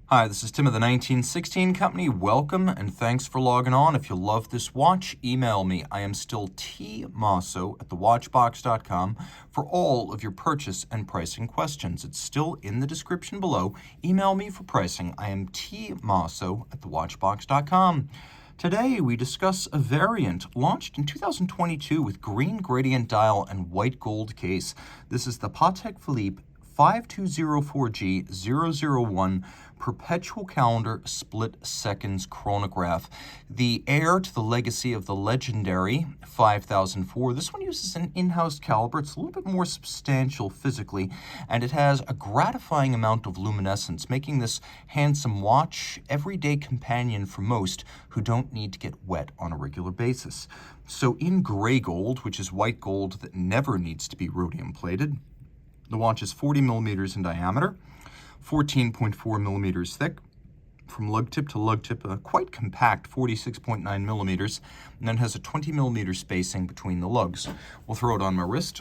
Hi, this is Tim of the 1916 Company. Welcome and thanks for logging on. If you love this watch, email me. I am still Team Mosso at thewatchbox.com for all of your purchase and pricing questions. It's still in the description below. Email me for pricing. I am Team Mosso at thewatchbox.com. Today we discuss a variant launched in 2022 with green gradient dial and white gold case. This is the Patek Philippe 5204G-001 perpetual calendar split seconds chronograph. The heir to the legacy of the legendary 5004. This one uses an in-house caliber. It's a little bit more substantial physically, and it has a gratifying amount of luminescence, making this handsome watch everyday companion for most who don't need to get wet on a regular basis. So in gray gold, which is white gold that never needs to be rhodium plated, the watch is 40 millimeters in diameter, 14.4 millimeters thick, from lug tip to lug tip, quite compact, 46.9 millimeters, and then has a 20 millimeter spacing between the lugs. We'll throw it on my wrist,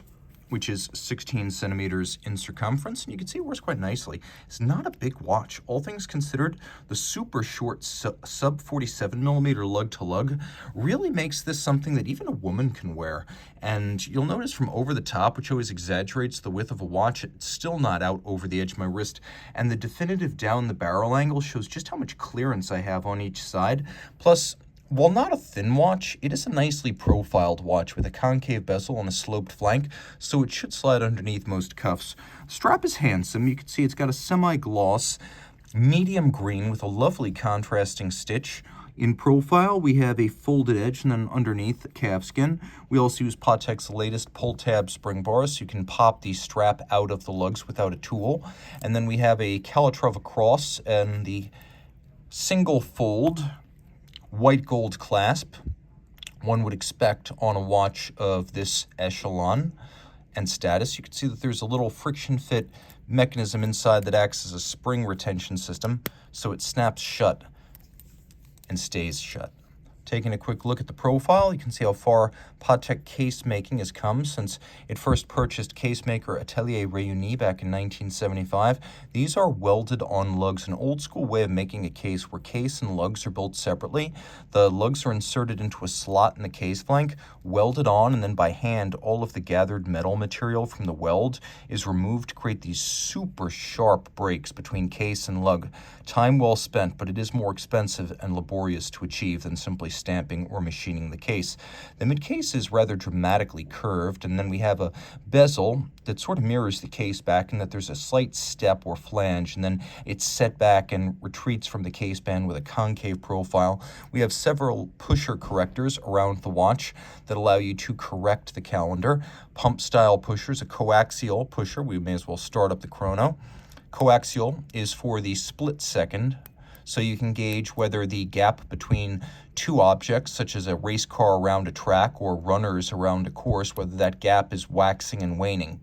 which is 16 centimeters in circumference, and you can see it wears quite nicely. It's not a big watch. All things considered, the super short sub 47 millimeter lug-to-lug really makes this something that even a woman can wear. And you'll notice from over the top, which always exaggerates the width of a watch, it's still not out over the edge of my wrist. And the definitive down the barrel angle shows just how much clearance I have on each side. Plus, while not a thin watch, it is a nicely profiled watch with a concave bezel and a sloped flank, so it should slide underneath most cuffs. Strap is handsome. You can see it's got a semi-gloss, medium green with a lovely contrasting stitch. In profile, we have a folded edge and then underneath calfskin. We also use Patek's latest pull tab spring bars, so you can pop the strap out of the lugs without a tool. And then we have a calatrava cross and the single fold white gold clasp one would expect on a watch of this echelon and status. You can see that there's a little friction fit mechanism inside that acts as a spring retention system, so it snaps shut and stays shut. Taking a quick look at the profile, you can see how far Patek case making has come since it first purchased case maker Atelier Réuni back in 1975. These are welded on lugs, an old school way of making a case where case and lugs are built separately. The lugs are inserted into a slot in the case flank, welded on, and then by hand all of the gathered metal material from the weld is removed to create these super sharp breaks between case and lug. Time well spent, but it is more expensive and laborious to achieve than simply stamping or machining the case. The mid-case is rather dramatically curved, and then we have a bezel that sort of mirrors the case back in that there's a slight step or flange, and then it's set back and retreats from the case band with a concave profile. We have several pusher correctors around the watch that allow you to correct the calendar. Pump-style pushers, a coaxial pusher. We may as well start up the chrono. Coaxial is for the split second, so you can gauge whether the gap between two objects, such as a race car around a track or runners around a course, whether that gap is waxing and waning.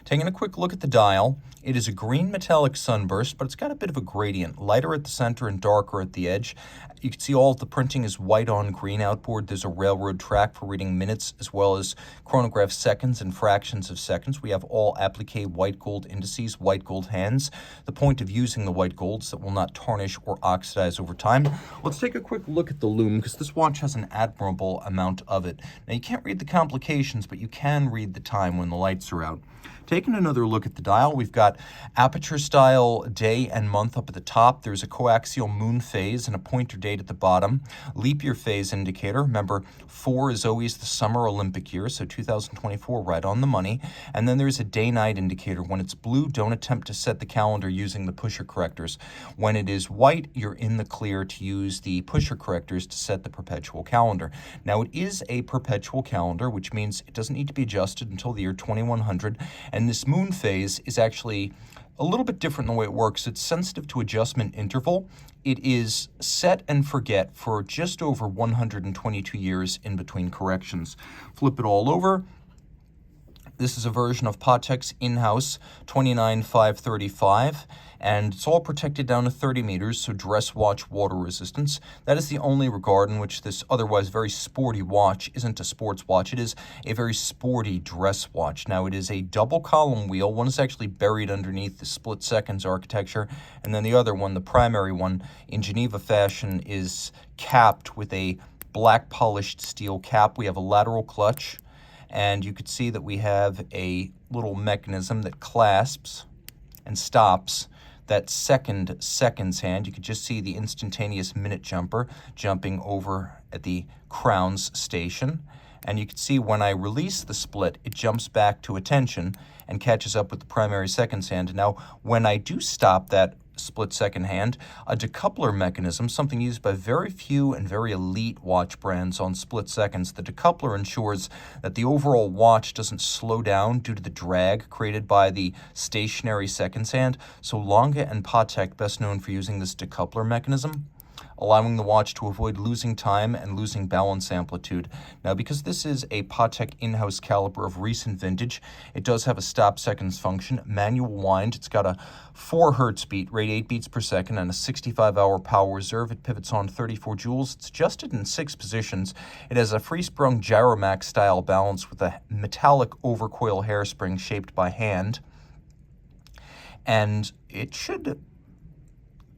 Taking a quick look at the dial, it is a green metallic sunburst, but it's got a bit of a gradient, lighter at the center and darker at the edge. You can see all of the printing is white on green outboard. There's a railroad track for reading minutes as well as chronograph seconds and fractions of seconds. We have all applique white gold indices, white gold hands. The point of using the white gold is that will not tarnish or oxidize over time. Let's take a quick look at the lume because this watch has an admirable amount of it. Now you can't read the complications, but you can read the time when the lights are out. Taking another look at the dial, we've got aperture style day and month up at the top. There's a coaxial moon phase and a pointer date at the bottom. Leap year phase indicator. Remember, 4 is always the summer Olympic year, so 2024 right on the money. And then there's a day-night indicator. When it's blue, don't attempt to set the calendar using the pusher correctors. When it is white, you're in the clear to use the pusher correctors to set the perpetual calendar. Now, it is a perpetual calendar, which means it doesn't need to be adjusted until the year 2100. And this moon phase is actually a little bit different in the way it works. It's sensitive to adjustment interval. It is set and forget for just over 122 years in between corrections. Flip it all over. This is a version of Patek's in-house 29535, and it's all protected down to 30 meters, so dress watch water resistance. That is the only regard in which this otherwise very sporty watch isn't a sports watch. It is a very sporty dress watch. Now, it is a double column wheel. One is actually buried underneath the split seconds architecture, and then the other one, the primary one, in Geneva fashion, is capped with a black polished steel cap. We have a lateral clutch, and you could see that we have a little mechanism that clasps and stops that seconds hand. You could just see the instantaneous minute jumper jumping over at the crown's station. And you can see when I release the split, it jumps back to attention and catches up with the primary seconds hand. Now, when I do stop that split second hand, a decoupler mechanism, something used by very few and very elite watch brands on split seconds. The decoupler ensures that the overall watch doesn't slow down due to the drag created by the stationary seconds hand. So Lange and Patek, best known for using this decoupler mechanism, allowing the watch to avoid losing time and losing balance amplitude. Now, because this is a Patek in-house caliber of recent vintage, it does have a stop seconds function, manual wind. It's got a 4 hertz beat rate, 8 beats per second, and a 65-hour power reserve. It pivots on 34 joules. It's adjusted in 6 positions. It has a free-sprung gyromax style balance with a metallic overcoil hairspring shaped by hand. And it should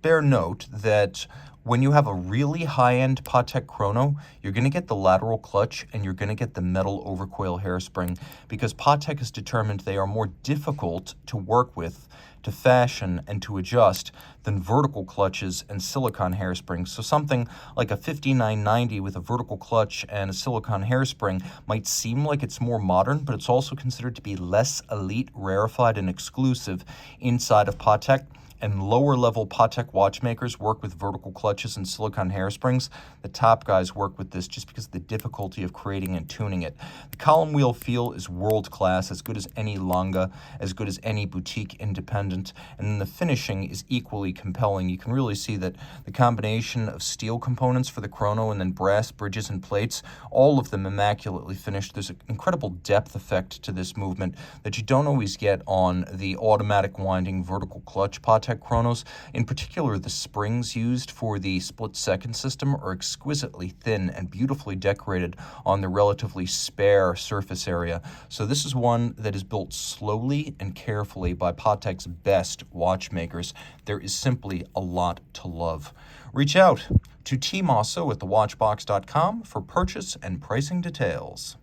bear note that when you have a really high-end Patek Chrono, you're going to get the lateral clutch and you're going to get the metal overcoil hairspring, because Patek has determined they are more difficult to work with, to fashion, and to adjust than vertical clutches and silicone hairsprings. So something like a 5990 with a vertical clutch and a silicone hairspring might seem like it's more modern, but it's also considered to be less elite, rarefied, and exclusive inside of Patek. And lower-level Patek watchmakers work with vertical clutches and silicone hairsprings. The top guys work with this just because of the difficulty of creating and tuning it. The column wheel feel is world-class, as good as any Lange, as good as any boutique independent, and then the finishing is equally compelling. You can really see that the combination of steel components for the Chrono and then brass bridges and plates, all of them immaculately finished. There's an incredible depth effect to this movement that you don't always get on the automatic winding vertical clutch Patek Chronos. In particular, the springs used for the split second system are exquisitely thin and beautifully decorated on the relatively spare surface area. So this is one that is built slowly and carefully by Patek's best watchmakers. There is simply a lot to love. Reach out to Team Mosso at thewatchbox.com for purchase and pricing details.